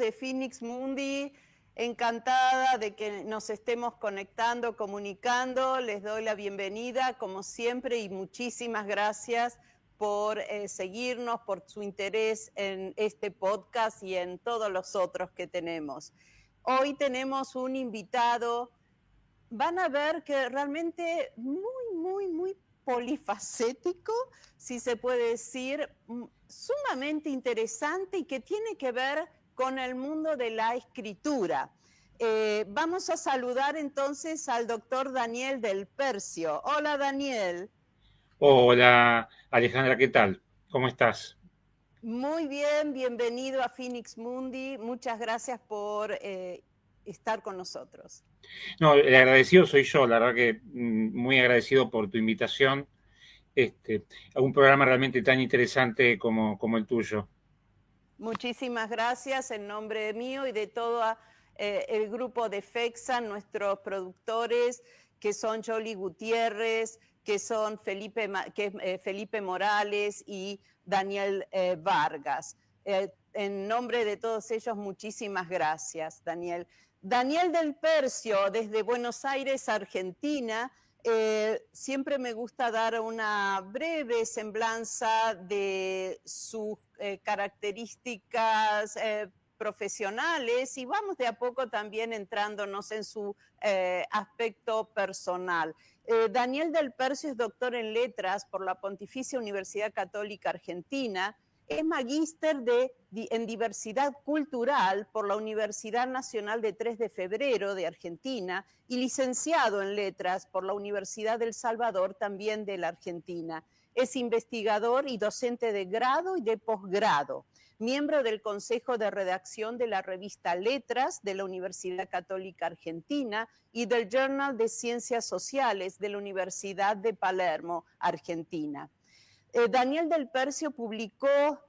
de Phoenix Mundi, encantada de que nos estemos conectando, comunicando. Les doy la bienvenida, como siempre, y muchísimas gracias por seguirnos, por su interés en este podcast y en todos los otros que tenemos. Hoy tenemos un invitado. Van a ver que realmente muy polifacético, si se puede decir, sumamente interesante y que tiene que ver con el mundo de la escritura. Vamos a saludar entonces al doctor Daniel Del Percio. Hola, Daniel. Hola Alejandra, ¿qué tal? ¿Cómo estás? Muy bien, bienvenido a Phoenix Mundi. Muchas gracias por estar con nosotros. No, el agradecido soy yo, la verdad que muy agradecido por tu invitación a un programa realmente tan interesante como el tuyo. Muchísimas gracias en nombre mío y de todo el grupo de FEXA, nuestros productores, que son Jolie Gutiérrez, que son Felipe Morales y Daniel Vargas. En nombre de todos ellos, muchísimas gracias, Daniel. Daniel Del Percio, desde Buenos Aires, Argentina. Siempre me gusta dar una breve semblanza de sus características profesionales y vamos de a poco también entrándonos en su aspecto personal. Daniel Del Percio es doctor en letras por la Pontificia Universidad Católica Argentina. Es magíster en diversidad cultural por la Universidad Nacional de 3 de Febrero de Argentina y licenciado en letras por la Universidad del Salvador, también de la Argentina. Es investigador y docente de grado y de posgrado, miembro del Consejo de Redacción de la revista Letras de la Universidad Católica Argentina y del Journal de Ciencias Sociales de la Universidad de Palermo, Argentina. Daniel Del Percio publicó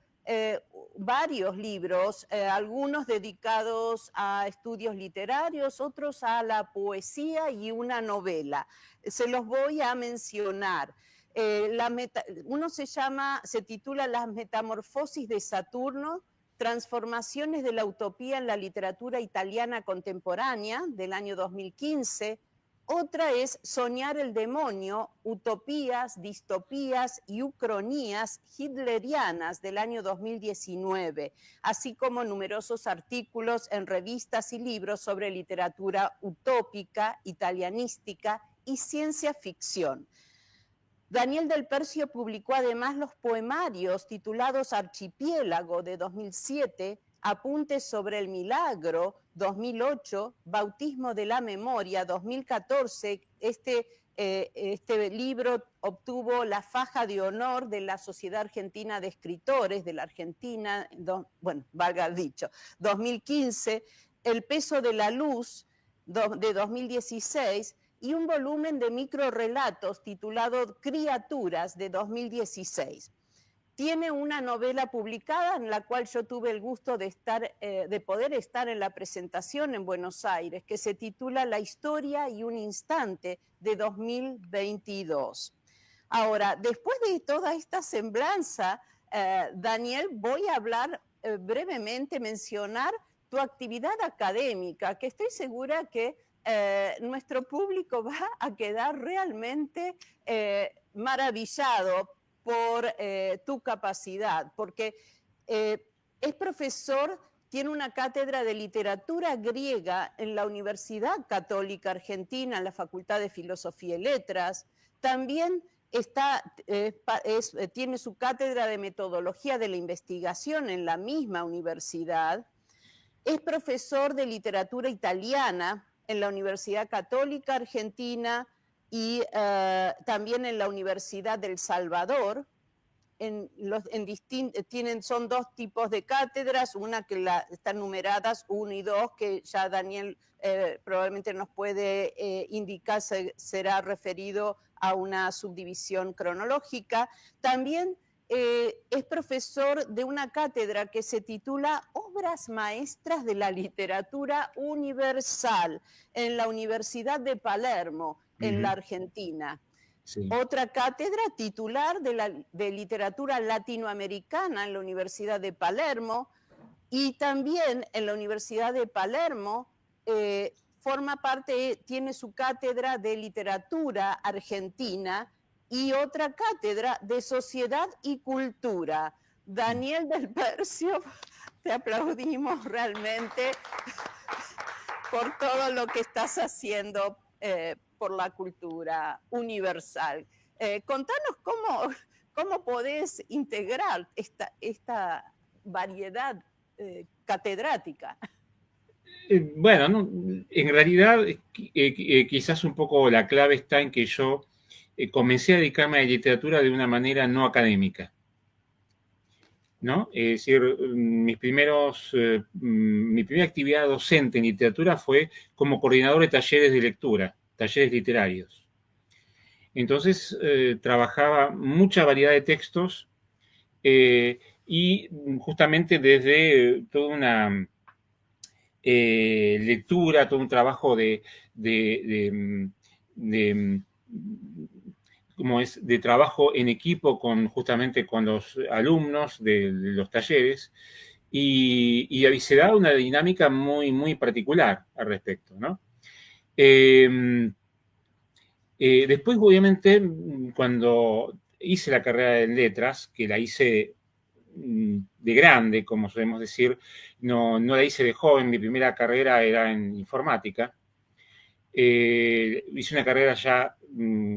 varios libros, algunos dedicados a estudios literarios, otros a la poesía y una novela. Se los voy a mencionar. Uno se titula Las metamorfosis de Saturno, transformaciones de la utopía en la literatura italiana contemporánea, del año 2015. Otra es Soñar el demonio, utopías, distopías y ucronías hitlerianas, del año 2019, así como numerosos artículos en revistas y libros sobre literatura utópica, italianística y ciencia ficción. Daniel Del Percio publicó además los poemarios titulados Archipiélago, de 2007, Apuntes sobre el Milagro, 2008, Bautismo de la Memoria, 2014. Este libro obtuvo la faja de honor de la Sociedad Argentina de Escritores de la Argentina, valga el dicho, 2015, El peso de la luz, de 2016, y un volumen de microrelatos titulado Criaturas, de 2016. Tiene una novela publicada en la cual yo tuve el gusto de poder estar en la presentación en Buenos Aires, que se titula La historia y un instante, de 2022. Ahora, después de toda esta semblanza, Daniel, voy a hablar brevemente, mencionar tu actividad académica, que estoy segura que nuestro público va a quedar realmente maravillado por tu capacidad, porque es profesor, tiene una cátedra de literatura griega en la Universidad Católica Argentina, en la Facultad de Filosofía y Letras. También tiene su cátedra de metodología de la investigación en la misma universidad. Es profesor de literatura italiana en la Universidad Católica Argentina y también en la Universidad del Salvador. Son dos tipos de cátedras, una que están numeradas 1 y 2, que ya Daniel probablemente nos puede indicar, será referido a una subdivisión cronológica. También es profesor de una cátedra que se titula Obras Maestras de la Literatura Universal en la Universidad de Palermo, en la Argentina. Sí. Otra cátedra titular de literatura latinoamericana en la Universidad de Palermo Y también en la Universidad de Palermo forma parte, tiene su cátedra de literatura argentina y otra cátedra de sociedad y cultura. Daniel del Percio, te aplaudimos realmente por todo lo que estás haciendo por la cultura universal. Contanos cómo podés integrar esta variedad catedrática. Bueno, no, en realidad quizás un poco la clave está en que yo comencé a dedicarme a la literatura de una manera no académica, ¿no? Es decir, mi primera actividad docente en literatura fue como coordinador de talleres de lectura, talleres literarios. Entonces trabajaba mucha variedad de textos y justamente desde toda una lectura, todo un trabajo como es, de trabajo en equipo justamente con los alumnos de los talleres y se da una dinámica muy, muy particular al respecto, ¿no? Después, obviamente, cuando hice la carrera de letras, que la hice de grande, como solemos decir, no la hice de joven, mi primera carrera era en informática. Hice una carrera ya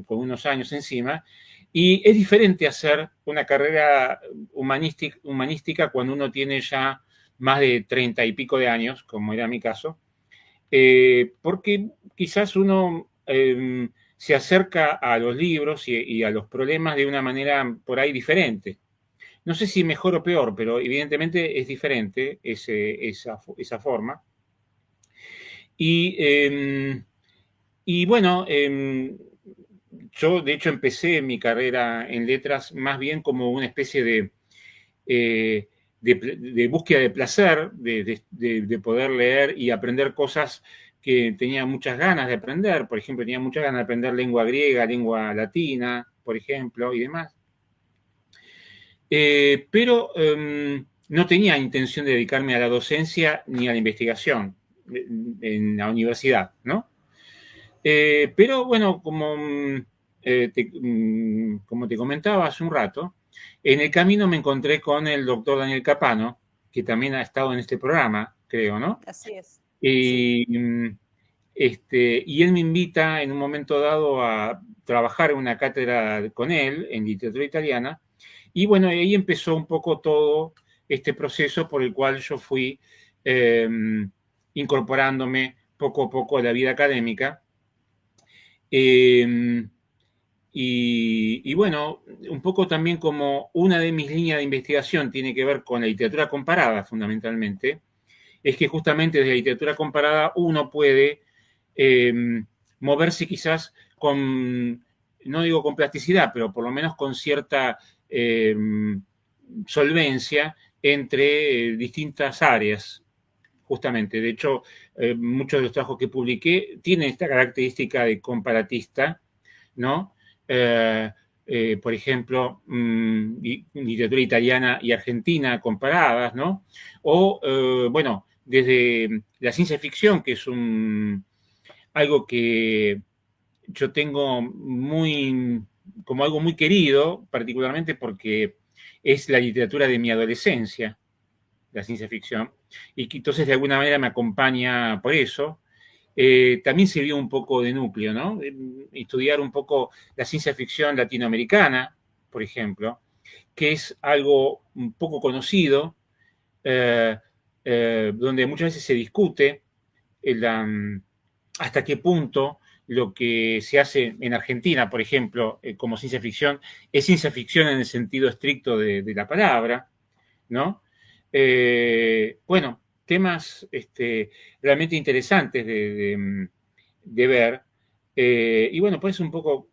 con unos años encima, y es diferente hacer una carrera humanística cuando uno tiene ya más de 30 y pico de años, como era mi caso, porque quizás uno se acerca a los libros y a los problemas de una manera por ahí diferente. No sé si mejor o peor, pero evidentemente es diferente esa forma. Y bueno, yo de hecho empecé mi carrera en letras más bien como una especie de búsqueda de placer, de poder leer y aprender cosas que tenía muchas ganas de aprender. Por ejemplo, tenía muchas ganas de aprender lengua griega, lengua latina, por ejemplo, y demás. Pero no tenía intención de dedicarme a la docencia ni a la investigación en la universidad, ¿no? Pero bueno, como te comentaba hace un rato, en el camino me encontré con el doctor Daniel Capano, que también ha estado en este programa, creo, ¿no? Así es. Y, sí. Y él me invita en un momento dado a trabajar en una cátedra con él en literatura italiana. Y bueno, ahí empezó un poco todo este proceso por el cual yo fui incorporándome poco a poco a la vida académica. Y bueno, un poco también como una de mis líneas de investigación tiene que ver con la literatura comparada, fundamentalmente, es que justamente desde la literatura comparada uno puede moverse quizás con, no digo con plasticidad, pero por lo menos con cierta solvencia entre distintas áreas, justamente. De hecho, muchos de los trabajos que publiqué tienen esta característica de comparatista, ¿no? Por ejemplo, literatura italiana y argentina comparadas, ¿no? O, bueno, desde la ciencia ficción, que es algo que yo tengo como algo muy querido, particularmente porque es la literatura de mi adolescencia, la ciencia ficción, y que entonces de alguna manera me acompaña por eso. También sirvió un poco de núcleo, ¿no? Estudiar un poco la ciencia ficción latinoamericana, por ejemplo, que es algo un poco conocido, donde muchas veces se discute hasta qué punto lo que se hace en Argentina, por ejemplo, como ciencia ficción, es ciencia ficción en el sentido estricto de la palabra, ¿no? Bueno, temas realmente interesantes de ver. Y bueno, pues un poco,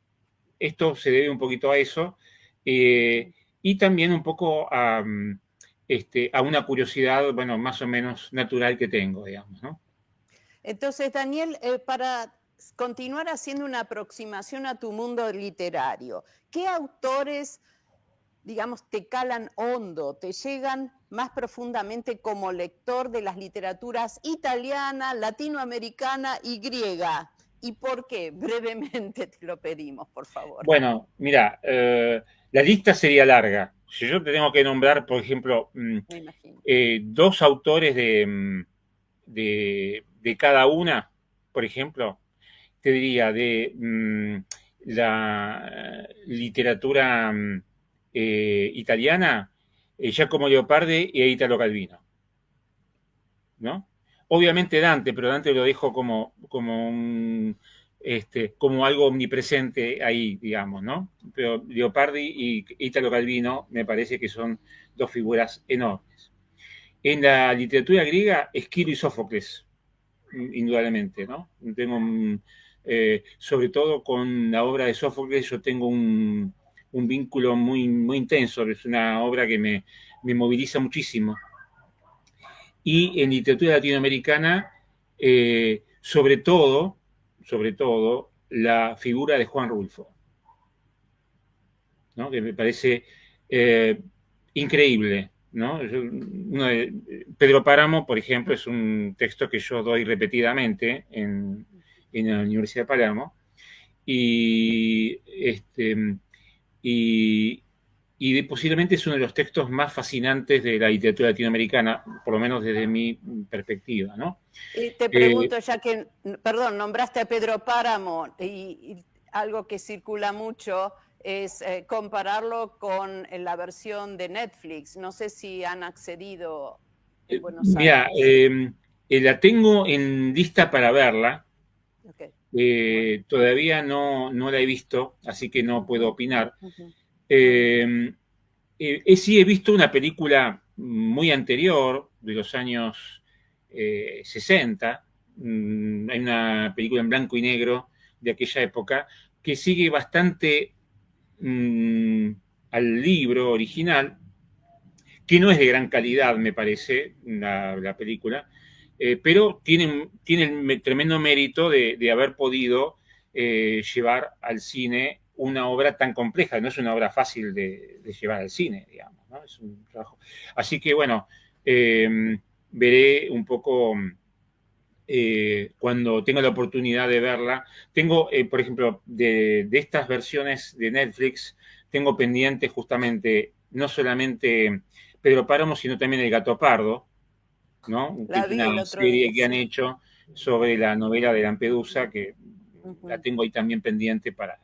esto se debe un poquito a eso, y también un poco a una curiosidad, bueno, más o menos natural que tengo, digamos, ¿no? Entonces, Daniel, para continuar haciendo una aproximación a tu mundo literario, ¿qué autores, digamos, te calan hondo, te llegan más profundamente como lector de las literaturas italiana, latinoamericana y griega. ¿Y por qué? Brevemente te lo pedimos, por favor. Bueno, mira, la lista sería larga. Si yo te tengo que nombrar, por ejemplo, Me imagino. dos autores de cada una, por ejemplo, te diría de la literatura italiana, Giacomo Leopardi e Italo Calvino, ¿no? Obviamente Dante, pero Dante lo dejo como algo omnipresente ahí, digamos, ¿no? Pero Leopardi y Italo Calvino me parece que son dos figuras enormes. En la literatura griega, Esquilo y Sófocles, indudablemente, ¿no? Sobre todo con la obra de Sófocles, yo tengo un vínculo muy, muy intenso, es una obra que me moviliza muchísimo. Y en literatura latinoamericana, sobre todo, la figura de Juan Rulfo, ¿no? Que me parece increíble, ¿no? Pedro Páramo, por ejemplo, es un texto que yo doy repetidamente en la Universidad de Palermo, y, y, posiblemente es uno de los textos más fascinantes de la literatura latinoamericana, por lo menos desde mi perspectiva, ¿no? Te pregunto, ya que, perdón, nombraste a Pedro Páramo y algo que circula mucho es compararlo con la versión de Netflix. No sé si han accedido en Buenos Mira, Aires. la tengo en lista para verla. Okay. Bueno. Todavía no la he visto, así que no puedo opinar. Sí he visto una película muy anterior, de los años 60. Hay una película en blanco y negro de aquella época que sigue bastante al libro original, que no es de gran calidad, me parece, la película, pero tiene el tremendo mérito de haber podido llevar al cine una obra tan compleja. No es una obra fácil de llevar al cine, digamos, ¿no? Es un trabajo. Así que, bueno, veré un poco cuando tenga la oportunidad de verla. Tengo, por ejemplo, de estas versiones de Netflix, tengo pendiente justamente no solamente Pedro Páramo, sino también El Gato Pardo, ¿no? Que La es vi el una otro día, serie que han sí. hecho sobre la novela de Lampedusa, que la tengo ahí también pendiente para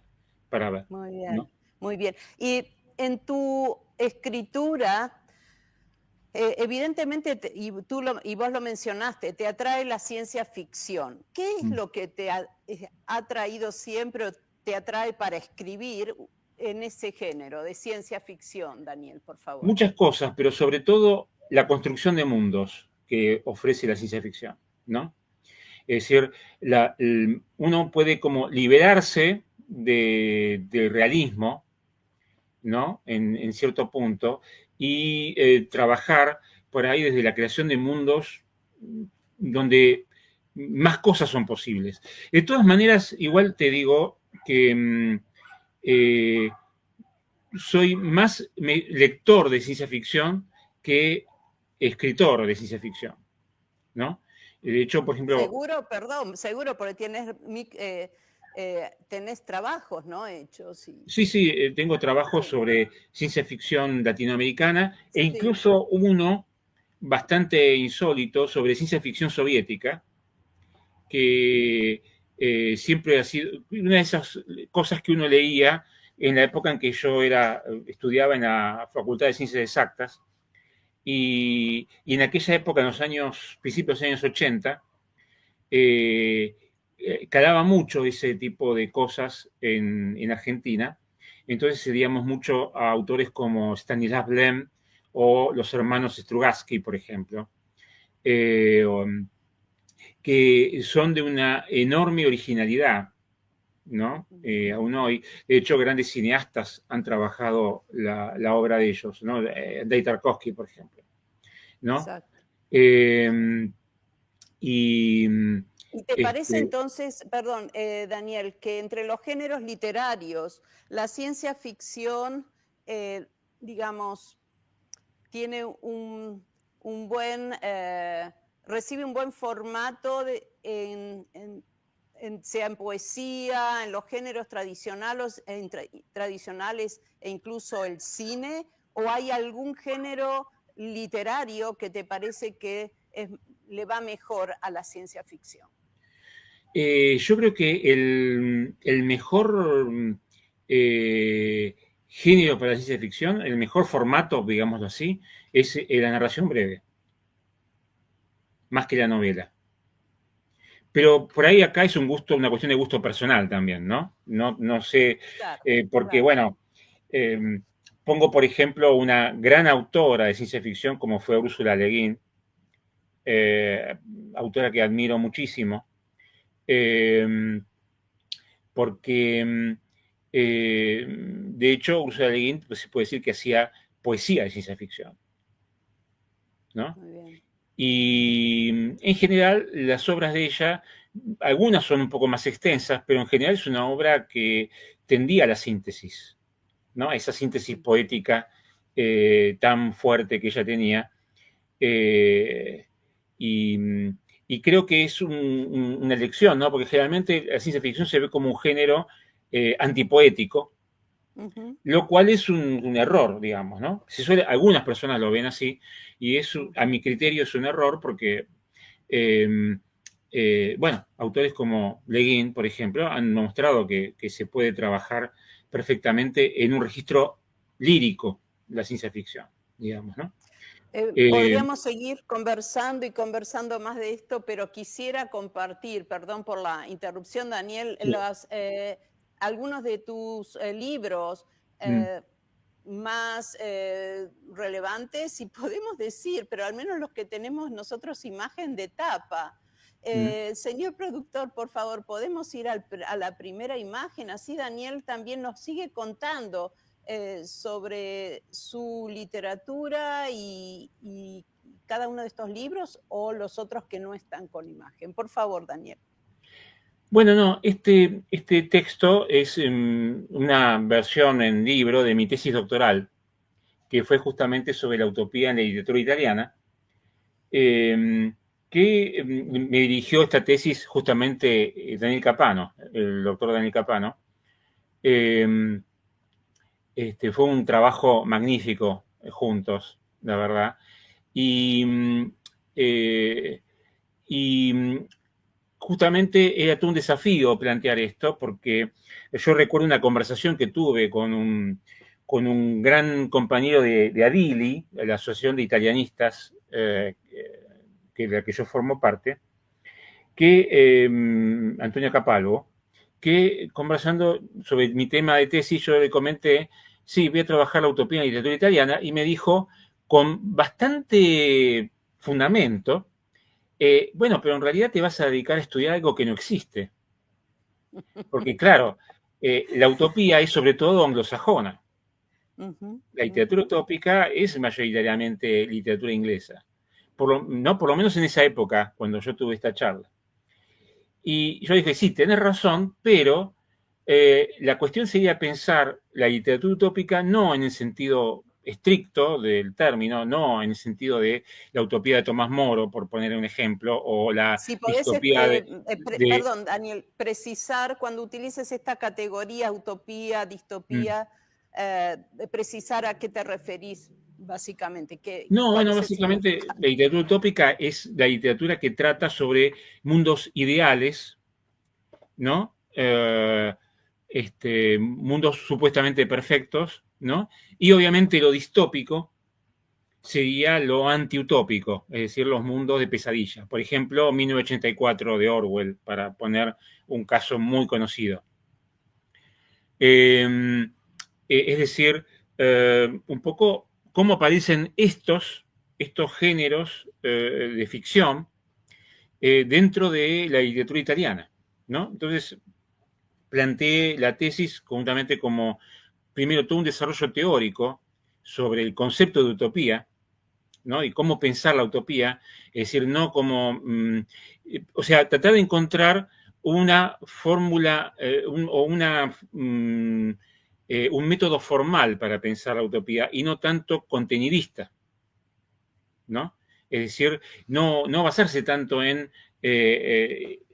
ver, Muy bien, ¿no? muy bien. Y en tu escritura, evidentemente, y vos lo mencionaste, te atrae la ciencia ficción. ¿Qué es lo que te ha traído siempre o te atrae para escribir en ese género de ciencia ficción, Daniel, por favor? Muchas cosas, pero sobre todo la construcción de mundos que ofrece la ciencia ficción, ¿no? Es decir, uno puede como liberarse del realismo, ¿no? En cierto punto, y trabajar por ahí desde la creación de mundos donde más cosas son posibles. De todas maneras, igual te digo que soy más lector de ciencia ficción que escritor de ciencia ficción, ¿no? De hecho, por ejemplo... Seguro, perdón, seguro, porque tenés trabajos, ¿no? Hechos. Sí, tengo trabajos sobre ciencia ficción latinoamericana e Sí. incluso uno bastante insólito sobre ciencia ficción soviética, que siempre ha sido una de esas cosas que uno leía en la época en que yo estudiaba en la Facultad de Ciencias Exactas, y en aquella época, en los principios de los años 80, calaba mucho ese tipo de cosas en Argentina. Entonces seguíamos mucho a autores como Stanisław Lem o los hermanos Strugatsky, por ejemplo, que son de una enorme originalidad, ¿no? Aún hoy. De hecho, grandes cineastas han trabajado la obra de ellos, ¿no? Andrei Tarkovsky, por ejemplo, ¿no? Exacto. Y ¿Y te parece entonces, perdón, Daniel, que entre los géneros literarios, la ciencia ficción, digamos, tiene recibe un buen formato sea en poesía, en los géneros tradicionales e incluso el cine, o hay algún género literario que te parece que le va mejor a la ciencia ficción? Yo creo que el mejor género para la ciencia ficción, el mejor formato, digámoslo así, es la narración breve, más que la novela. Pero por ahí acá es una cuestión de gusto personal también, ¿no? No sé, Claro, porque claro. bueno, pongo por ejemplo una gran autora de ciencia ficción como fue Ursula Le Guin, autora que admiro muchísimo, porque de hecho Ursula Le Guin pues, se puede decir que hacía poesía de ciencia ficción, ¿no? Muy bien. Y en general las obras de ella, algunas son un poco más extensas, pero en general es una obra que tendía a la síntesis, ¿no? Esa síntesis poética tan fuerte que ella tenía. Y creo que es una elección, ¿no? Porque generalmente la ciencia ficción se ve como un género antipoético, lo cual es un error, digamos, ¿no? Algunas personas lo ven así, y a mi criterio es un error porque, bueno, autores como Le Guin, por ejemplo, han mostrado que se puede trabajar perfectamente en un registro lírico la ciencia ficción, digamos, ¿no? Podríamos seguir conversando y conversando más de esto, pero quisiera compartir, perdón por la interrupción, Daniel, Sí. algunos de tus libros Mm. más relevantes, si podemos decir, pero al menos los que tenemos nosotros imagen de tapa. Señor productor, por favor, podemos ir a la primera imagen, así Daniel también nos sigue contando sobre su literatura y cada uno de estos libros o los otros que no están con imagen. Por favor, Daniel. Bueno, no, este texto es una versión en libro de mi tesis doctoral, que fue justamente sobre la utopía en la literatura italiana, que me dirigió esta tesis justamente Daniel Capano, el doctor Daniel Capano. Fue un trabajo magnífico juntos, la verdad. Eh, y justamente era todo un desafío plantear esto, porque yo recuerdo una conversación que tuve con un gran compañero de Adili, la Asociación de Italianistas, de la que yo formo parte, Antonio Capalvo, que conversando sobre mi tema de tesis, yo le comenté, sí, voy a trabajar la utopía en la literatura italiana, y me dijo, con bastante fundamento, bueno, pero en realidad te vas a dedicar a estudiar algo que no existe. Porque claro, la utopía es sobre todo anglosajona. La literatura utópica es mayoritariamente literatura inglesa. Por lo menos en esa época, cuando yo tuve esta charla. Y yo dije, sí, tenés razón, pero la cuestión sería pensar la literatura utópica no en el sentido estricto del término, no en el sentido de la utopía de Tomás Moro, por poner un ejemplo, o la Si podés, distopía perdón, Daniel, precisar cuando utilices esta categoría, utopía, distopía, precisar a qué te referís, básicamente. No, ¿Cuál bueno, es el básicamente significado? la literatura utópica es la literatura que trata sobre mundos ideales, ¿no? Mundos supuestamente perfectos, ¿no? Y obviamente lo distópico sería lo antiutópico, es decir, los mundos de pesadilla. Por ejemplo, 1984 de Orwell, para poner un caso muy conocido. Es decir, un poco cómo aparecen estos géneros de ficción dentro de la literatura italiana, ¿no? Entonces, planteé la tesis conjuntamente como, primero, todo un desarrollo teórico sobre el concepto de utopía, ¿no? Y cómo pensar la utopía, es decir, no como, o sea, tratar de encontrar una fórmula un método formal para pensar la utopía y no tanto contenidista, ¿no? Es decir, no basarse tanto en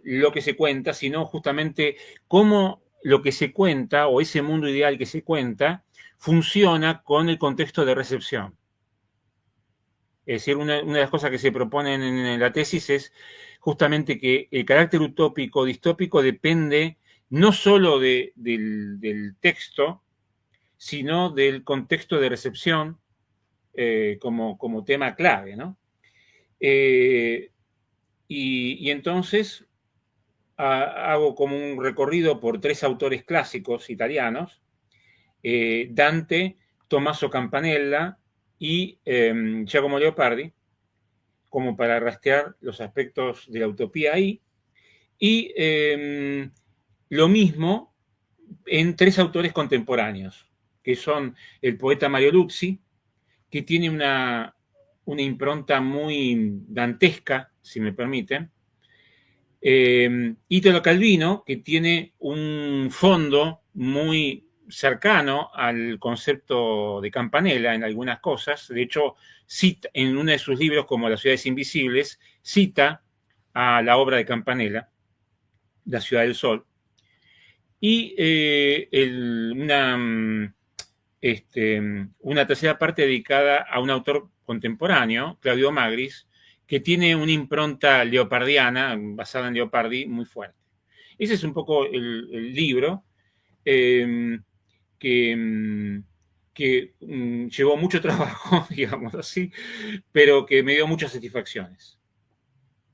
lo que se cuenta, sino justamente cómo lo que se cuenta o ese mundo ideal que se cuenta funciona con el contexto de recepción. Es decir, una de las cosas que se proponen en la tesis es justamente que el carácter utópico o distópico depende no solo del texto, sino del contexto de recepción como tema clave, ¿no? Y entonces hago como un recorrido por 3 autores clásicos italianos, Dante, Tommaso Campanella y Giacomo Leopardi, como para rastrear los aspectos de la utopía ahí. Y lo mismo en 3 autores contemporáneos, que son el poeta Mario Luzi, que tiene una impronta muy dantesca, si me permiten, Italo Calvino, que tiene un fondo muy cercano al concepto de Campanella en algunas cosas. De hecho, cita en uno de sus libros, como Las ciudades invisibles, cita a la obra de Campanella, La ciudad del sol. Y una tercera parte dedicada a un autor contemporáneo, Claudio Magris, que tiene una impronta leopardiana, basada en Leopardi, muy fuerte. Ese es un poco el libro eh, que llevó mucho trabajo, digamos así, pero que me dio muchas satisfacciones.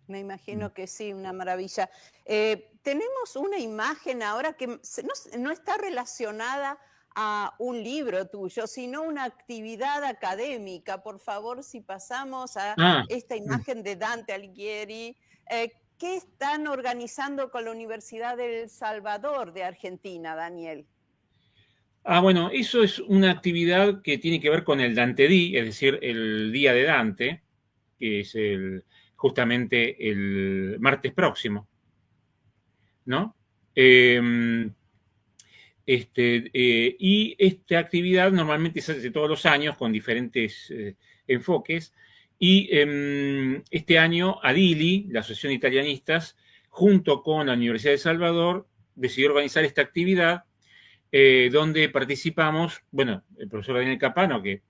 Me imagino que sí, una maravilla. Tenemos una imagen ahora que no está relacionada a un libro tuyo, sino una actividad académica. Por favor, si pasamos a esta imagen de Dante Alighieri, ¿qué están organizando con la Universidad del Salvador de Argentina, Daniel? Bueno, eso es una actividad que tiene que ver con el Dante Dí, es decir, el Día de Dante, que es justamente el martes próximo, ¿no? Y esta actividad normalmente se hace todos los años con diferentes enfoques. Y este año Adili, la Asociación de Italianistas, junto con la Universidad de Salvador, decidió organizar esta actividad donde participamos, bueno, el profesor Daniel Capano, que,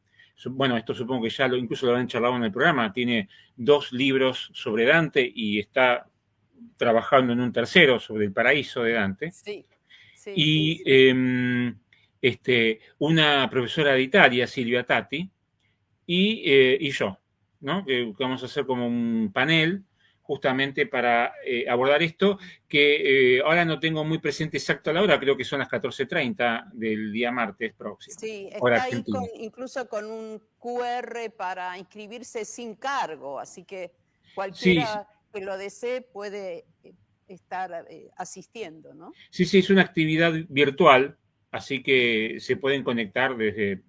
bueno, esto supongo que ya incluso lo han charlado en el programa, tiene 2 libros sobre Dante y está trabajando en un tercero sobre el paraíso de Dante. Sí. Sí, y una profesora de Italia, Silvia Tatti, y yo, ¿no? Que vamos a hacer como un panel justamente para abordar esto, que ahora no tengo muy presente exacto la hora, creo que son las 14:30 del día martes próximo. Sí, Hora está ahí argentina. incluso con un QR para inscribirse sin cargo, así que Sí, cualquiera que lo desee puede estar asistiendo, ¿no? sí, es una actividad virtual, así que se pueden conectar desde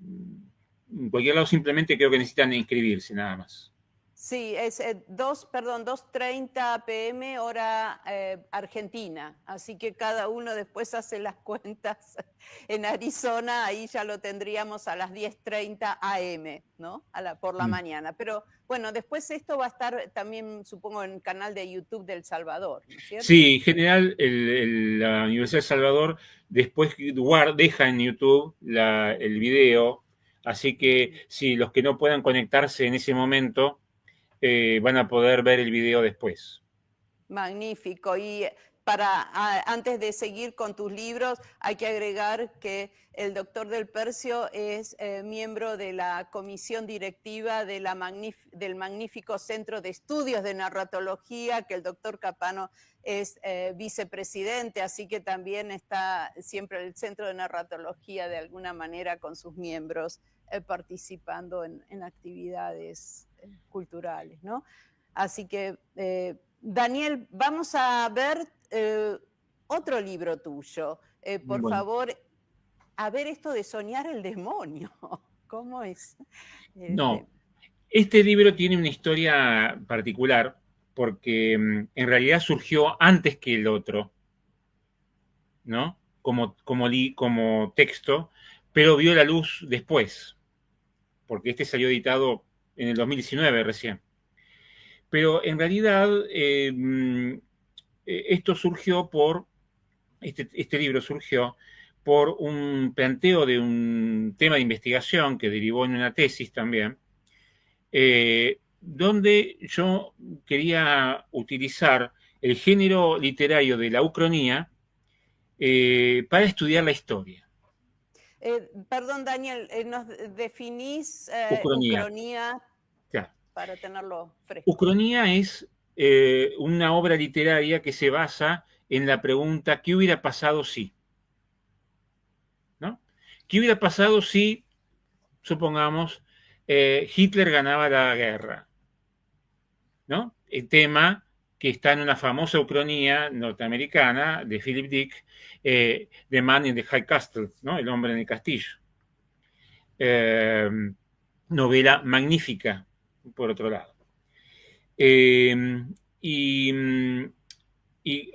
cualquier lado, simplemente creo que necesitan inscribirse nada más. Sí, es 2:30 p.m. hora argentina, así que cada uno después hace las cuentas. En Arizona ahí ya lo tendríamos a las 10:30 a.m., ¿no? Por la mañana. Pero bueno, después esto va a estar también, supongo, en el canal de YouTube del Salvador, ¿no es cierto? Sí, en general la Universidad de Salvador después deja en YouTube el video, así que si los que no puedan conectarse en ese momento van a poder ver el video después. Magnífico. Y antes de seguir con tus libros, hay que agregar que el doctor Del Percio es miembro de la comisión directiva de del magnífico Centro de Estudios de Narratología, que el doctor Capano es vicepresidente, así que también está siempre el Centro de Narratología de alguna manera con sus miembros participando en actividades culturales, ¿no? Así que Daniel, vamos a ver otro libro tuyo. Por favor, a ver esto de soñar el demonio. ¿Cómo es? No, este libro tiene una historia particular porque en realidad surgió antes que el otro, ¿no? Como texto, pero vio la luz después, porque este salió editado en el 2019 recién. Pero en realidad esto surgió este libro surgió por un planteo de un tema de investigación que derivó en una tesis también, donde yo quería utilizar el género literario de la ucronía para estudiar la historia. Perdón, Daniel, ¿nos definís Ucronía. ucronía Claro. para tenerlo fresco? Ucronía es una obra literaria que se basa en la pregunta ¿qué hubiera pasado si? ¿No? ¿Qué hubiera pasado si, supongamos, Hitler ganaba la guerra? ¿No? El tema que está en una famosa ucronía norteamericana de Philip Dick, The Man in the High Castle, ¿no? El hombre en el castillo. Novela magnífica, por otro lado. Es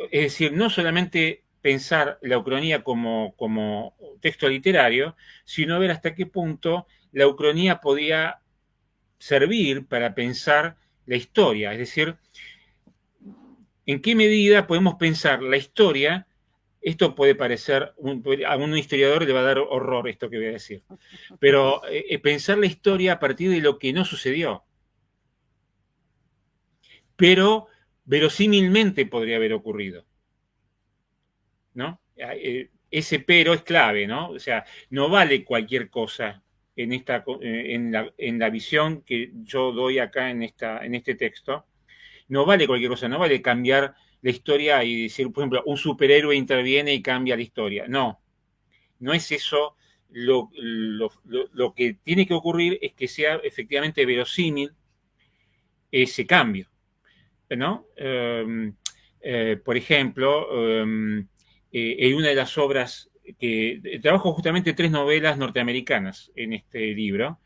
decir, no solamente pensar la ucronía como texto literario, sino ver hasta qué punto la ucronía podía servir para pensar la historia, es decir, en qué medida podemos pensar la historia. Esto puede parecer, a un historiador le va a dar horror esto que voy a decir, pero pensar la historia a partir de lo que no sucedió, pero verosímilmente podría haber ocurrido, ¿no? Ese pero es clave, ¿no? O sea, no vale cualquier cosa en la visión que yo doy acá en este texto. No vale cualquier cosa, no vale cambiar la historia y decir, por ejemplo, un superhéroe interviene y cambia la historia. No, no es eso. Lo que tiene que ocurrir es que sea efectivamente verosímil ese cambio, ¿no? Por ejemplo, en una de las obras que trabajo justamente 3 novelas norteamericanas en este libro,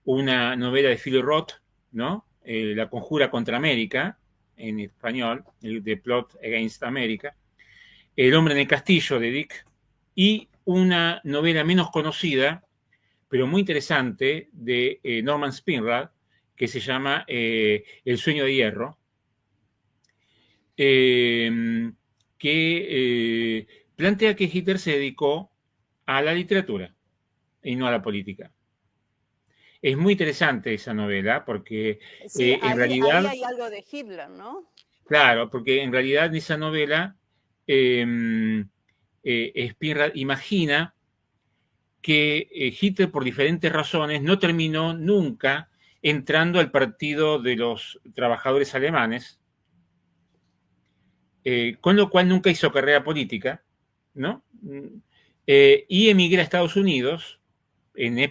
una novela de Philip Roth, ¿no? La conjura contra América, en español, The Plot Against America, El hombre en el castillo de Dick, y una novela menos conocida, pero muy interesante, de Norman Spinrad, que se llama El sueño de hierro, que plantea que Hitler se dedicó a la literatura y no a la política. Es muy interesante esa novela porque sí, en realidad... Ahí hay algo de Hitler, ¿no? Claro, porque en realidad en esa novela Spinrad imagina que Hitler por diferentes razones no terminó nunca entrando al partido de los trabajadores alemanes, con lo cual nunca hizo carrera política, ¿no? Y emigra a Estados Unidos en la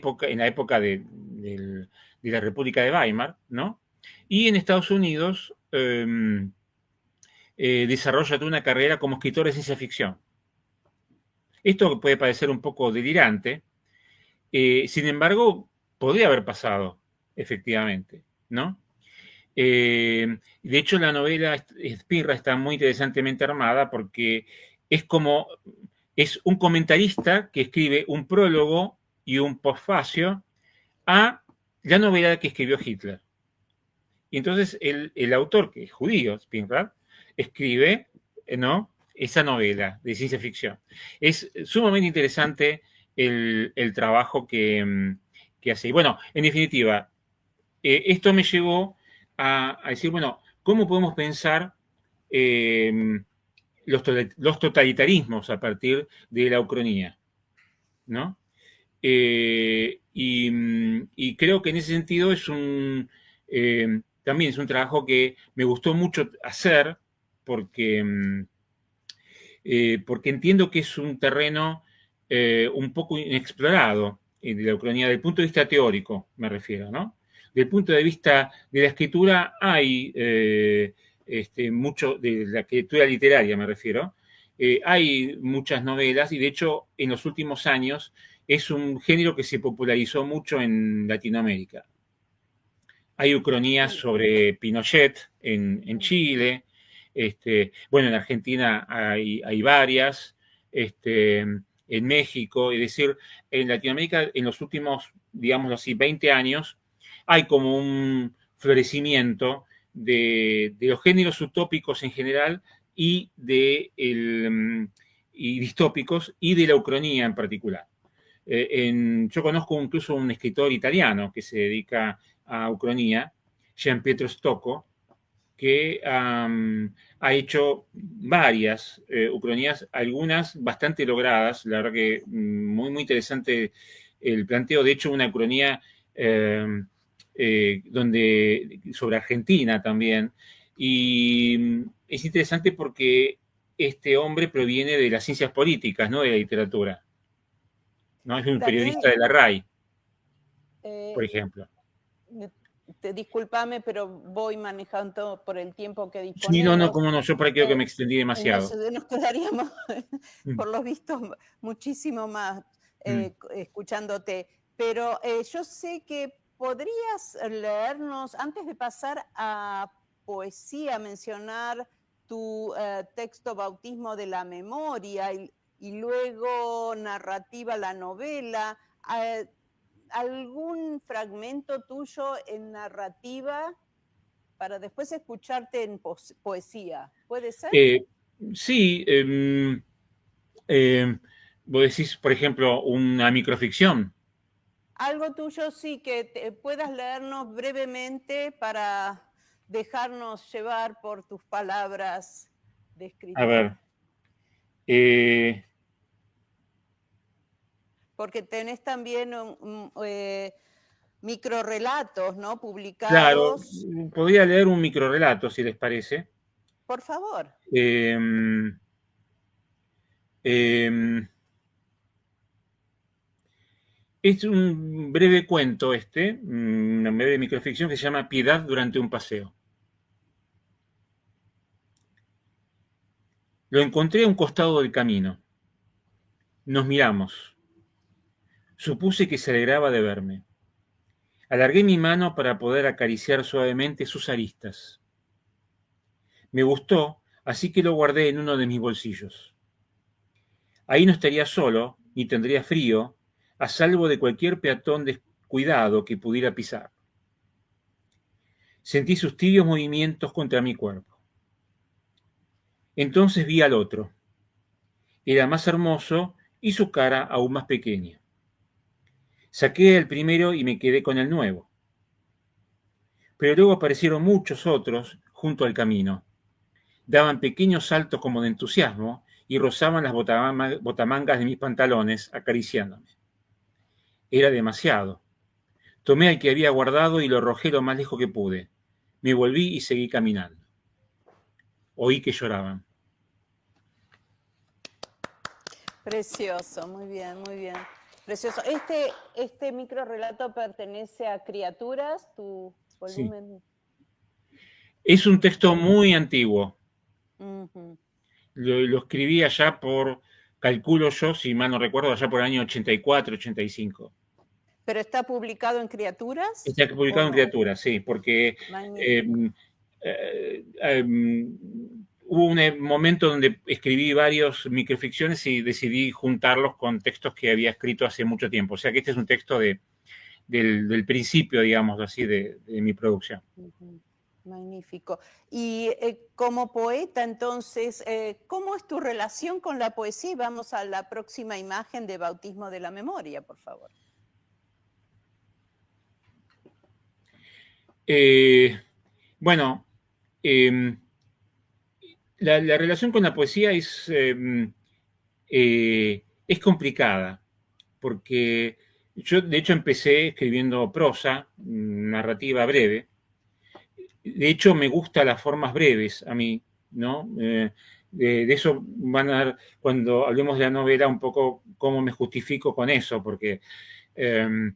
época de la República de Weimar, ¿no? Y en Estados Unidos desarrolla toda una carrera como escritor de ciencia ficción. Esto puede parecer un poco delirante, sin embargo, podría haber pasado, efectivamente, ¿no? De hecho, la novela Spinrad está muy interesantemente armada porque es un comentarista que escribe un prólogo y un postfacio a la novela que escribió Hitler. Y entonces el autor, que es judío, Spinrad, escribe, ¿no?, esa novela de ciencia ficción. Es sumamente interesante el trabajo que hace. Y bueno, en definitiva, esto me llevó a decir, bueno, ¿cómo podemos pensar los totalitarismos a partir de la ucronía? ¿No? Y creo que en ese sentido también es un trabajo que me gustó mucho hacer porque entiendo que es un terreno un poco inexplorado de la ucronía, desde el punto de vista teórico, me refiero, ¿no? Desde el punto de vista de la escritura hay mucho, de la escritura literaria me refiero, hay muchas novelas y de hecho en los últimos años es un género que se popularizó mucho en Latinoamérica. Hay ucronías sobre Pinochet en Chile, bueno, en Argentina hay varias, en México, es decir, en Latinoamérica en los últimos, digámoslo así, 20 años hay como un florecimiento de los géneros utópicos en general y, y distópicos y de la ucronía en particular. Yo conozco incluso un escritor italiano que se dedica a ucronía, Gian Pietro Stocco, que ha hecho varias ucronías, algunas bastante logradas, la verdad que muy, muy interesante el planteo. De hecho, una ucronía sobre Argentina también. Y es interesante porque este hombre proviene de las ciencias políticas, no de la literatura. ¿No? Es un Daniel, periodista de la RAI, por ejemplo. Discúlpame, pero voy manejando por el tiempo que disponemos. Sí, no, cómo no, yo por ahí creo que me extendí demasiado. Nos quedaríamos, por lo visto, muchísimo más escuchándote. Pero yo sé que podrías leernos, antes de pasar a poesía, mencionar tu texto Bautismo de la Memoria y luego narrativa la novela. ¿Algún fragmento tuyo en narrativa para después escucharte en poesía? ¿Puede ser? Sí. Vos decís, por ejemplo, una microficción. Algo tuyo, sí, que puedas leernos brevemente para dejarnos llevar por tus palabras de escritor. A ver. Porque tenés también microrelatos, ¿no? Publicados. Claro, podría leer un microrelato, si les parece. Por favor. Es un breve cuento una breve microficción que se llama Piedad durante un paseo. Lo encontré a un costado del camino. Nos miramos. Supuse que se alegraba de verme. Alargué mi mano para poder acariciar suavemente sus aristas. Me gustó, así que lo guardé en uno de mis bolsillos. Ahí no estaría solo, ni tendría frío, a salvo de cualquier peatón descuidado que pudiera pisar. Sentí sus tibios movimientos contra mi cuerpo. Entonces vi al otro. Era más hermoso y su cara aún más pequeña. Saqué el primero y me quedé con el nuevo. Pero luego aparecieron muchos otros junto al camino. Daban pequeños saltos como de entusiasmo y rozaban las botamangas de mis pantalones, acariciándome. Era demasiado. Tomé al que había guardado y lo arrojé lo más lejos que pude. Me volví y seguí caminando. Oí que lloraban. Precioso, muy bien, muy bien. Precioso. Este microrelato pertenece a Criaturas, tu volumen. Sí. Es un texto muy antiguo. Lo escribí allá calculo yo, si mal no recuerdo, allá por el año 84, 85. ¿Pero está publicado en Criaturas? Está publicado en Criaturas, sí, porque hubo un momento donde escribí varios microficciones y decidí juntarlos con textos que había escrito hace mucho tiempo. O sea que este es un texto del principio, digamos así, de mi producción. Magnífico. Y como poeta, entonces, ¿cómo es tu relación con la poesía? Vamos a la próxima imagen de Bautismo de la Memoria, por favor. Bueno, la relación con la poesía es complicada, porque yo de hecho empecé escribiendo prosa, narrativa breve. De hecho me gustan las formas breves a mí, ¿no? De eso van a ver cuando hablemos de la novela un poco cómo me justifico con eso, porque en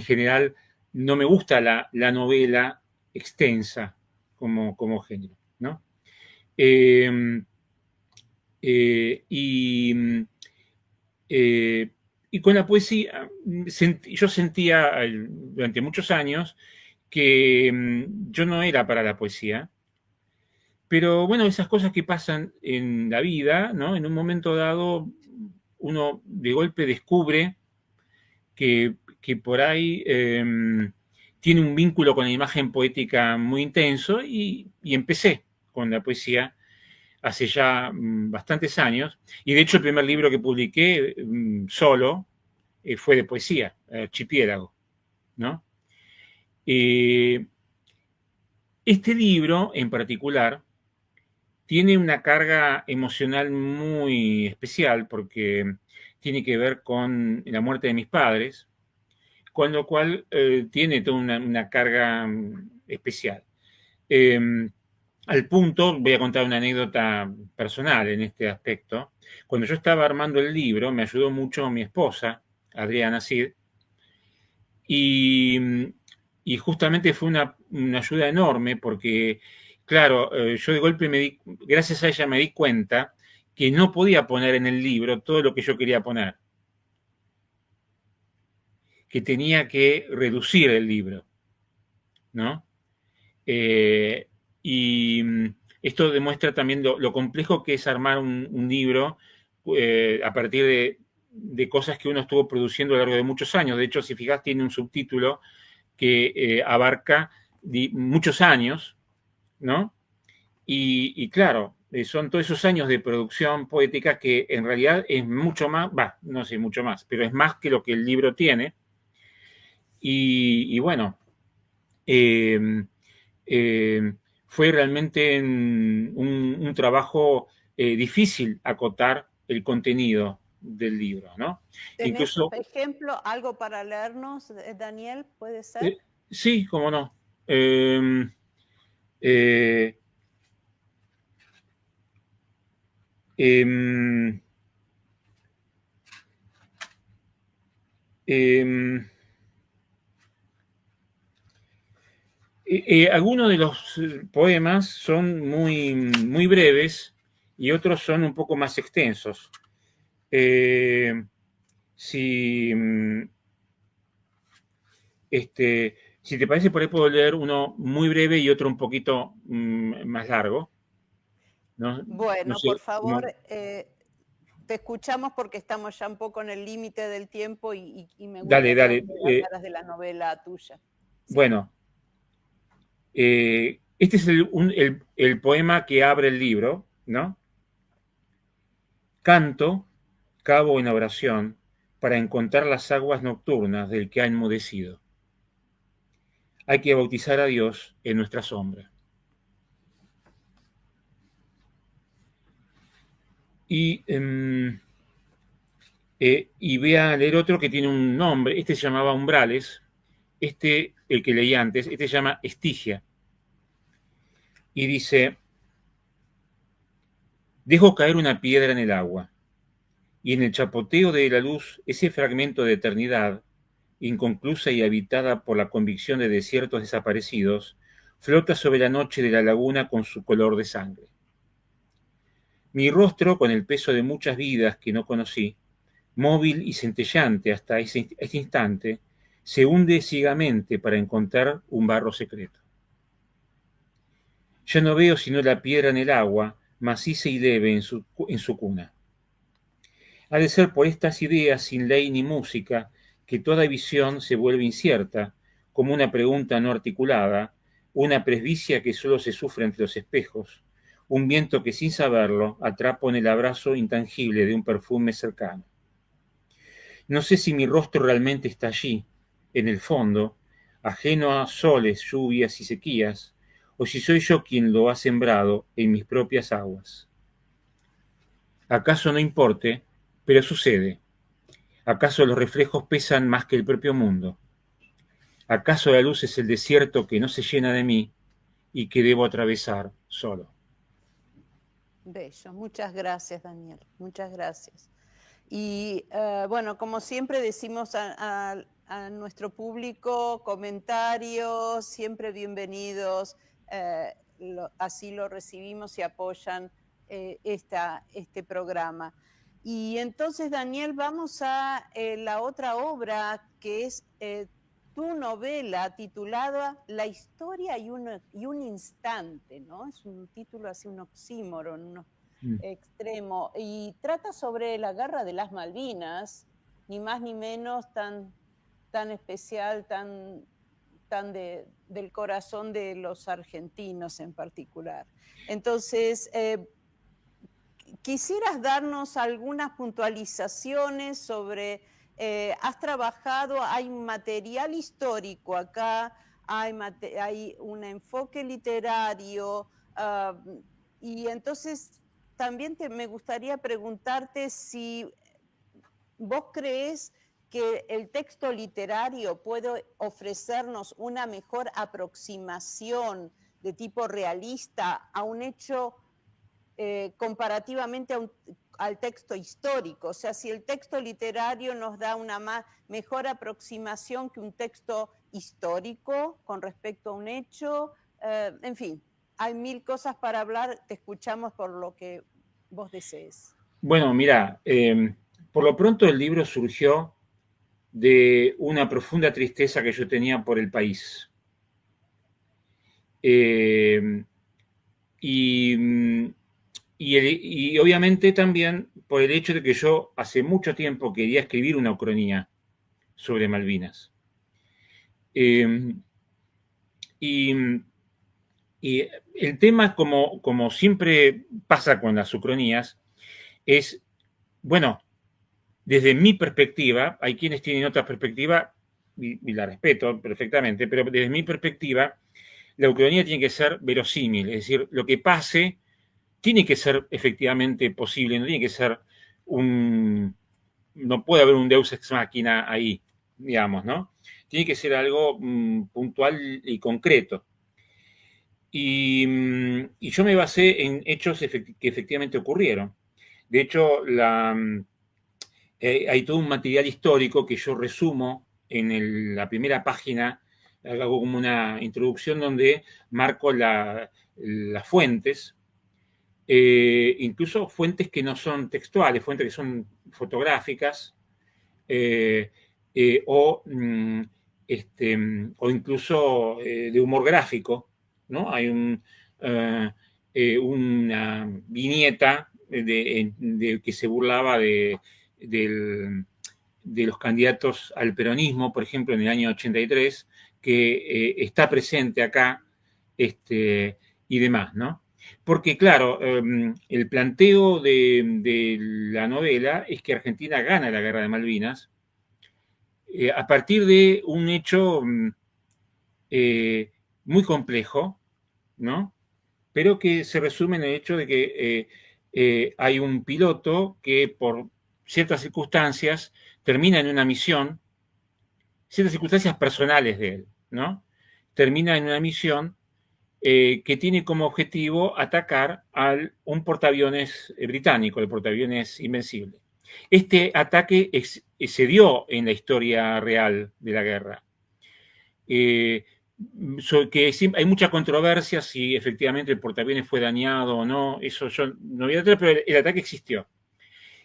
general no me gusta la novela extensa como género, ¿no? Y con la poesía, yo sentía durante muchos años que yo no era para la poesía, pero bueno, esas cosas que pasan en la vida, ¿no? En un momento dado, uno de golpe descubre que por ahí tiene un vínculo con la imagen poética muy intenso y empecé con la poesía hace ya bastantes años. Y de hecho el primer libro que publiqué solo fue de poesía, Archipiélago, ¿no? Este libro en particular tiene una carga emocional muy especial porque tiene que ver con la muerte de mis padres, con lo cual tiene toda una carga especial. Al punto, voy a contar una anécdota personal en este aspecto. Cuando yo estaba armando el libro, me ayudó mucho mi esposa, Adriana Cid, y, y justamente fue una ayuda enorme porque, claro, yo de golpe gracias a ella me di cuenta que no podía poner en el libro todo lo que yo quería poner, que tenía que reducir el libro, ¿no? Y esto demuestra también lo complejo que es armar un libro a partir de cosas que uno estuvo produciendo a lo largo de muchos años. De hecho, si fijas, tiene un subtítulo que abarca muchos años, ¿no? Y claro, son todos esos años de producción poética que en realidad es mucho más, no sé, mucho más, pero es más que lo que el libro tiene. Y bueno, eh, fue realmente un trabajo difícil acotar el contenido del libro, ¿no? ¿Tenés, Incluso, por ejemplo, algo para leernos, Daniel? ¿Puede ser? sí, cómo no. Eh, eh, eh, algunos de los poemas son muy breves y otros son un poco más extensos. Si, si te parece, por ahí puedo leer uno muy breve y otro un poquito más largo. No, no Bueno, sé por favor, cómo. te escuchamos porque estamos ya un poco en el límite del tiempo y me Dale, gustaría dale. que hablaras de la novela tuya. Sí. Bueno, este es el poema que abre el libro, ¿no? Canto, cabo en oración, para encontrar las aguas nocturnas del que ha enmudecido. Hay que bautizar a Dios en nuestra sombra. Y, y voy a leer otro que tiene un nombre. Este se llamaba Umbrales. Este, el que leí antes, este se llama Estigia. Y dice, dejo caer una piedra en el agua, y en el chapoteo de la luz, ese fragmento de eternidad, inconclusa y habitada por la convicción de desiertos desaparecidos, flota sobre la noche de la laguna con su color de sangre. Mi rostro, con el peso de muchas vidas que no conocí, móvil y centellante hasta este instante, se hunde ciegamente para encontrar un barro secreto. Ya no veo sino la piedra en el agua, maciza y leve en su cuna. Ha de ser por estas ideas sin ley ni música que toda visión se vuelve incierta, como una pregunta no articulada, una presbicia que solo se sufre entre los espejos, un viento que sin saberlo atrapa en el abrazo intangible de un perfume cercano. No sé si mi rostro realmente está allí, en el fondo, ajeno a soles, lluvias y sequías, o si soy yo quien lo ha sembrado en mis propias aguas. ¿Acaso no importe? Pero sucede. ¿Acaso los reflejos pesan más que el propio mundo? ¿Acaso la luz es el desierto que no se llena de mí y que debo atravesar solo? Bello. Muchas gracias, Daniel. Muchas gracias. Y bueno, como siempre decimos a nuestro público, comentarios, siempre bienvenidos, así lo recibimos y apoyan este programa. Y entonces, Daniel, vamos a la otra obra que es tu novela titulada La historia y un instante, ¿no? Es un título así, un oxímoron, ¿no? Extremo, y trata sobre la guerra de las Malvinas, ni más ni menos, tan especial, tan están del corazón de los argentinos en particular. Entonces, ¿quisieras darnos algunas puntualizaciones sobre, has trabajado, hay material histórico acá, hay un enfoque literario, y entonces también me gustaría preguntarte si vos crees que el texto literario puede ofrecernos una mejor aproximación de tipo realista a un hecho comparativamente al texto histórico. O sea, si el texto literario nos da una mejor aproximación que un texto histórico con respecto a un hecho, en fin, hay mil cosas para hablar, te escuchamos por lo que vos desees. Bueno, mira, por lo pronto el libro surgió de una profunda tristeza que yo tenía por el país. Y obviamente también por el hecho de que yo hace mucho tiempo quería escribir una ucronía sobre Malvinas. Y el tema, como siempre pasa con las ucronías, es, bueno, desde mi perspectiva, hay quienes tienen otra perspectiva, y la respeto perfectamente, pero desde mi perspectiva, la ucronía tiene que ser verosímil, es decir, lo que pase tiene que ser efectivamente posible, no tiene que ser no puede haber un deus ex machina ahí, digamos, ¿no? Tiene que ser algo puntual y concreto. Y yo me basé en hechos que efectivamente ocurrieron. De hecho, hay todo un material histórico que yo resumo en la primera página, hago como una introducción donde marco las fuentes, incluso fuentes que no son textuales, fuentes que son fotográficas, o incluso de humor gráfico, ¿no? Hay una viñeta que se burlaba de los candidatos al peronismo, por ejemplo, en el año 83, que está presente acá, y demás, ¿no? Porque, claro, el planteo de la novela es que Argentina gana la guerra de Malvinas a partir de un hecho muy complejo, ¿no? Pero que se resume en el hecho de que hay un piloto que por ciertas circunstancias termina en una misión, ciertas circunstancias personales de él, ¿no? Termina en una misión que tiene como objetivo atacar a un portaaviones británico, el portaaviones Invencible. Este ataque se dio en la historia real de la guerra. Que hay mucha controversia si efectivamente el portaaviones fue dañado o no, eso yo no voy a tratar, pero el ataque existió.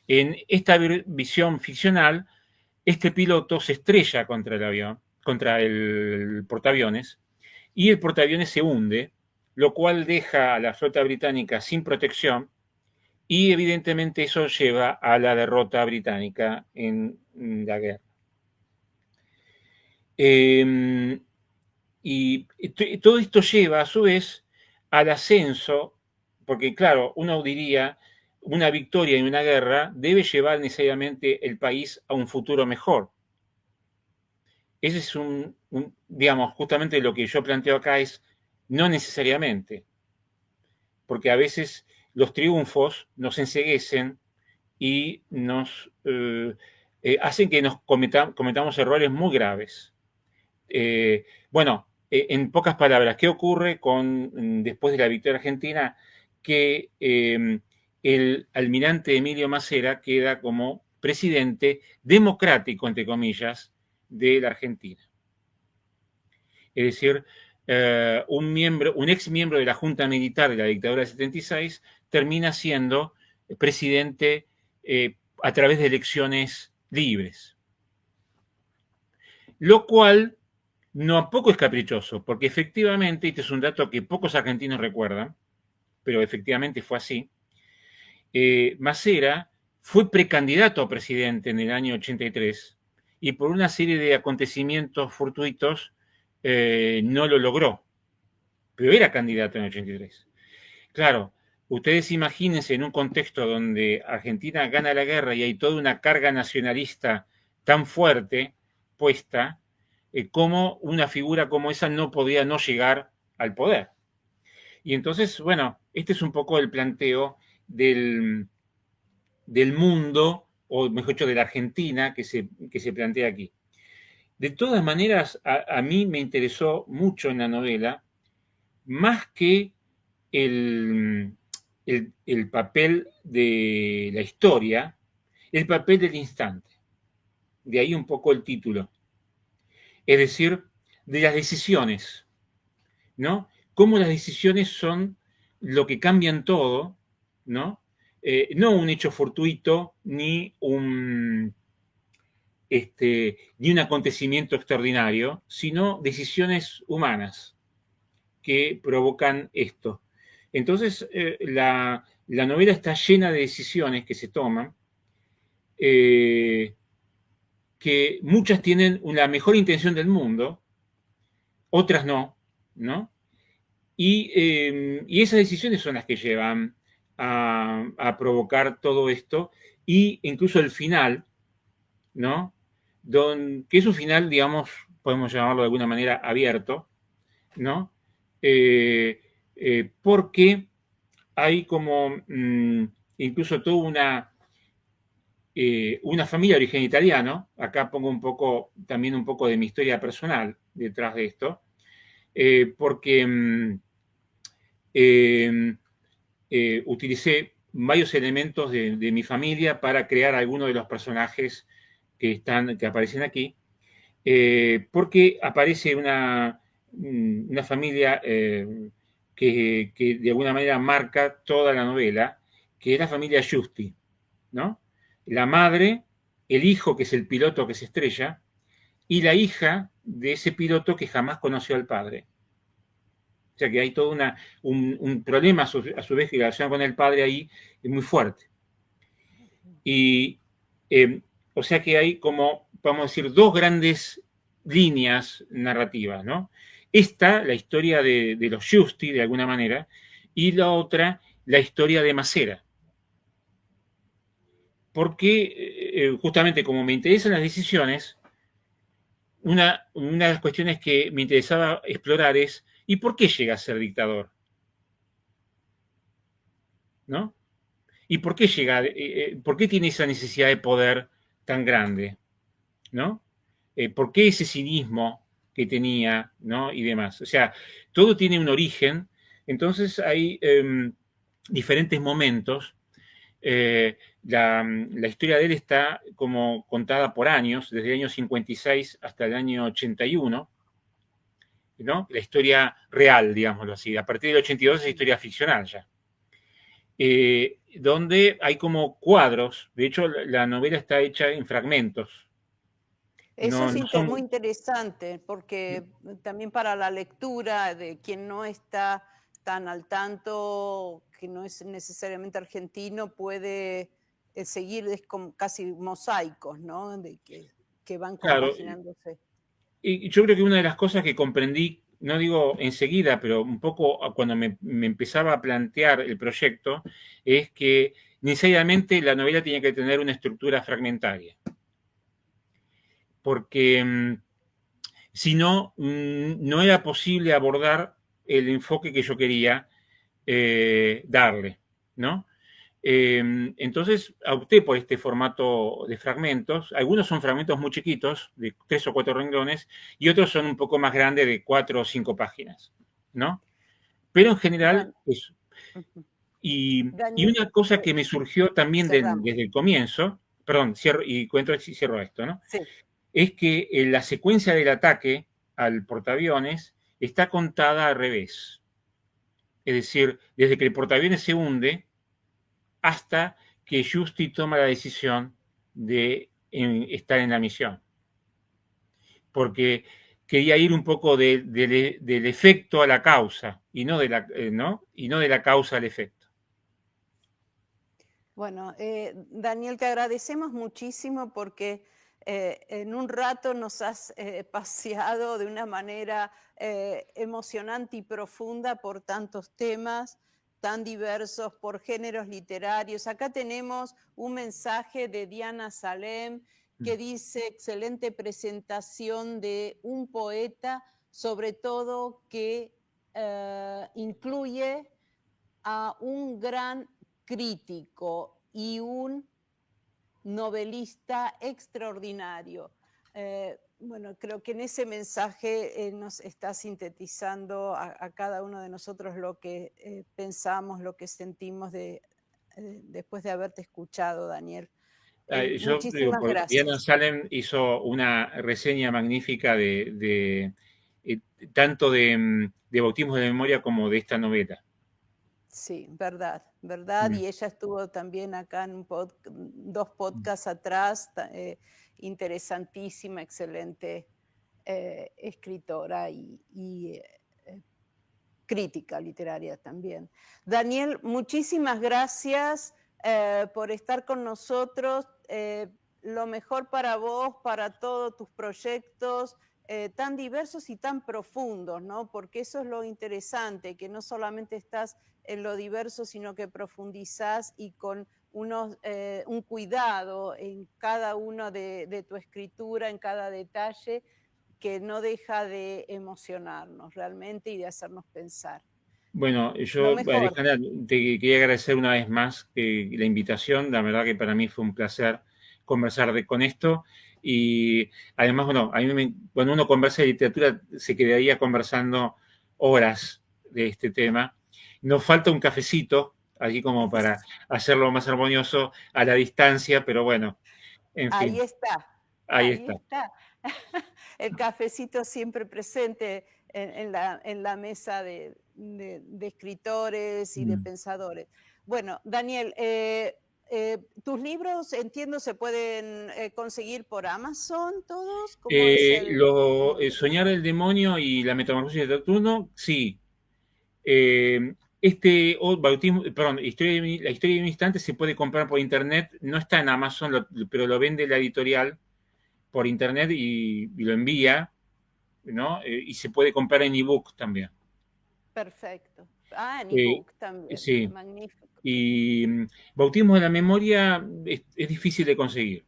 En esta visión ficcional, este piloto se estrella contra el avión, contra el portaaviones, y el portaaviones se hunde, lo cual deja a la flota británica sin protección, y evidentemente eso lleva a la derrota británica en la guerra. Y todo esto lleva a su vez al ascenso, porque claro, uno diría, una victoria en una guerra debe llevar necesariamente el país a un futuro mejor. Ese es digamos, justamente lo que yo planteo acá es no necesariamente, porque a veces los triunfos nos enceguecen y nos hacen que nos cometamos errores muy graves. Bueno, en pocas palabras, ¿qué ocurre después de la victoria argentina? Que el almirante Emilio Macera queda como presidente democrático, entre comillas, de la Argentina. Es decir, un ex miembro de la Junta Militar de la dictadura del 76 termina siendo presidente a través de elecciones libres. Lo cual tampoco es caprichoso, porque efectivamente, y este es un dato que pocos argentinos recuerdan, pero efectivamente fue así, Macera fue precandidato a presidente en el año 83 y por una serie de acontecimientos fortuitos no lo logró, pero era candidato en el 83. Claro, ustedes imagínense en un contexto donde Argentina gana la guerra y hay toda una carga nacionalista tan fuerte puesta, cómo una figura como esa no podía no llegar al poder. Y entonces, bueno, este es un poco el planteo del mundo, o mejor dicho, de la Argentina que se plantea aquí. De todas maneras, a mí me interesó mucho en la novela, más que el, el papel de la historia, el papel del instante. De ahí un poco el título. Es decir, de las decisiones, ¿no? Cómo las decisiones son lo que cambian todo, ¿no? No un hecho fortuito ni un acontecimiento extraordinario, sino decisiones humanas que provocan esto. Entonces, la novela está llena de decisiones que se toman, que muchas tienen la mejor intención del mundo, otras no, ¿no? Y esas decisiones son las que llevan a provocar todo esto, y incluso el final, ¿no? Que es un final, digamos, podemos llamarlo de alguna manera abierto, ¿no? Porque hay como incluso toda una familia de origen italiano. Acá pongo también un poco de mi historia personal detrás de esto, porque utilicé varios elementos de mi familia para crear algunos de los personajes que aparecen aquí, porque aparece una familia que de alguna manera marca toda la novela, que es la familia Giusti, ¿no? La madre, el hijo, que es el piloto que se estrella, y la hija de ese piloto que jamás conoció al padre. O sea que hay todo un problema a su vez relacionado con el padre ahí muy fuerte. Y o sea que hay como, vamos a decir, dos grandes líneas narrativas, ¿no? Esta, la historia de los Giusti, de alguna manera, y la otra, la historia de Macera. Porque justamente como me interesan las decisiones, una de las cuestiones que me interesaba explorar es, ¿y por qué llega a ser dictador? ¿No? ¿Y por qué llega, por qué tiene esa necesidad de poder tan grande? ¿No? ¿Por qué ese cinismo que tenía, ¿no? Y demás. O sea, todo tiene un origen. Entonces hay diferentes momentos. La historia de él está como contada por años, desde el año 56 hasta el año 81, ¿no? La historia real, digámoslo así. A partir del 82 es historia ficcional ya. Donde hay como cuadros. De hecho, la novela está hecha en fragmentos. Eso No, es no son... muy interesante porque también para la lectura de quien no está tan al tanto, que no es necesariamente argentino, puede seguir, es como casi mosaicos, ¿no? Que van Claro, compaginándose. y yo creo que una de las cosas que comprendí, no digo enseguida, pero un poco cuando me empezaba a plantear el proyecto, es que necesariamente la novela tenía que tener una estructura fragmentaria. Porque si no, no era posible abordar el enfoque que yo quería darle, ¿no? Entonces opté por este formato de fragmentos. Algunos son fragmentos muy chiquitos, de 3 o 4 renglones, y otros son un poco más grandes, de 4 o 5 páginas, ¿no? Pero en general, eso. Y una cosa que me surgió también desde el comienzo, perdón, cierro esto, ¿no? Sí. Es que la secuencia del ataque al portaaviones está contada al revés. Es decir, desde que el portaaviones se hunde hasta que Justi toma la decisión de estar en la misión. Porque quería ir un poco del efecto a la causa y no de la causa al efecto. Bueno, Daniel, te agradecemos muchísimo porque En un rato nos has paseado de una manera emocionante y profunda por tantos temas tan diversos, por géneros literarios. Acá tenemos un mensaje de Diana Salem que dice: excelente presentación de un poeta, sobre todo que incluye a un gran crítico y un novelista extraordinario. Bueno, creo que en ese mensaje nos está sintetizando a cada uno de nosotros lo que pensamos, lo que sentimos después de haberte escuchado, Daniel. Yo digo, Muchísimas porque Diana gracias. Salem hizo una reseña magnífica de tanto de Bautismo de Memoria como de esta novela. Sí, verdad, verdad. Y ella estuvo también acá en dos podcasts atrás, interesantísima, excelente escritora y crítica literaria también. Daniel, muchísimas gracias por estar con nosotros. Lo mejor para vos, para todos tus proyectos tan diversos y tan profundos, ¿no? Porque eso es lo interesante, que no solamente estás en lo diverso, sino que profundizás y con un cuidado en cada uno de tu escritura, en cada detalle, que no deja de emocionarnos realmente y de hacernos pensar. Bueno, Lo yo, mejor. Alejandra, te quería agradecer una vez más la invitación. La verdad que para mí fue un placer conversar con esto. Y además, bueno, cuando uno conversa de literatura se quedaría conversando horas de este tema. Nos falta un cafecito, allí como para hacerlo más armonioso a la distancia, pero bueno, en Ahí fin, está, ahí ahí está. está. El cafecito siempre presente en la mesa de escritores y de pensadores. Bueno, Daniel, tus libros, entiendo, se pueden conseguir por Amazon todos. ¿Cómo es el modo? Soñar el demonio y la metamorfosis de Saturno, sí. Bautismo, perdón, la historia de un instante se puede comprar por internet, no está en Amazon, pero lo vende la editorial por internet y lo envía, ¿no? Y se puede comprar en ebook también. Perfecto. Ah, en Eh, ebook también. sí, Magnífico. y Bautismo de la Memoria es difícil de conseguir.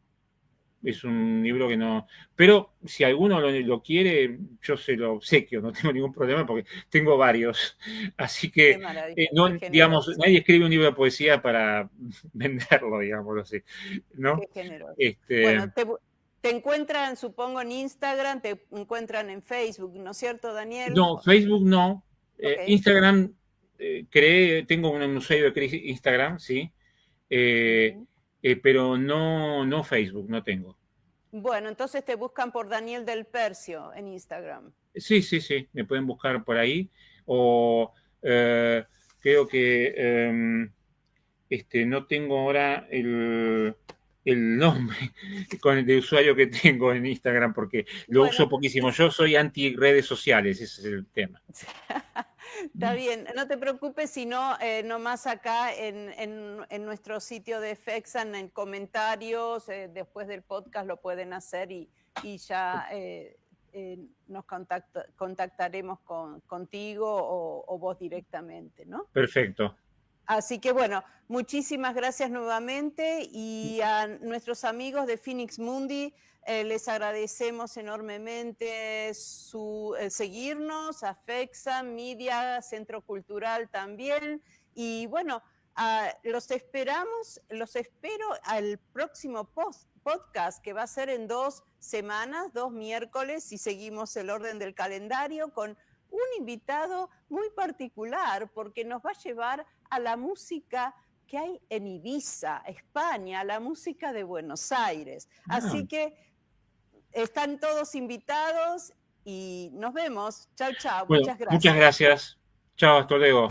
Es un libro que no. Pero si alguno lo quiere, yo se lo obsequio, no tengo ningún problema porque tengo varios. Así Qué que, maravilla, no, qué digamos, generoso. nadie escribe un libro de poesía para venderlo, digámoslo así, Qué ¿no? generoso. Bueno, Este, te encuentran, supongo, en Instagram, te encuentran en Facebook, ¿no es cierto, Daniel? no, Facebook no. Ok. Instagram, tengo un usuario de Instagram, sí, eh, Ujú. pero no Facebook, no tengo. Bueno, entonces te buscan por Daniel del Percio en Instagram. Sí, sí, sí, me pueden buscar por ahí. O eh, creo que no tengo ahora el nombre de usuario que tengo en Instagram porque lo uso Bueno, poquísimo. Yo soy anti redes sociales, ese es el tema. está bien, no te preocupes, sino nomás acá en nuestro sitio de FEXAN, en comentarios, después del podcast lo pueden hacer y ya nos contactaremos contigo o vos directamente, ¿no? Perfecto. Así que bueno, muchísimas gracias nuevamente y a nuestros amigos de Phoenix Mundi les agradecemos enormemente su seguirnos, a FEXA, Media, Centro Cultural también. Y bueno, los espero al próximo podcast que va a ser en 2 semanas, 2 miércoles, si seguimos el orden del calendario, con un invitado muy particular porque nos va a llevar a la música que hay en Ibiza, España, la música de Buenos Aires. Ah, Así que están todos invitados y nos vemos. Chau, chau. bueno, Muchas muchas gracias. gracias. Chao, hasta luego.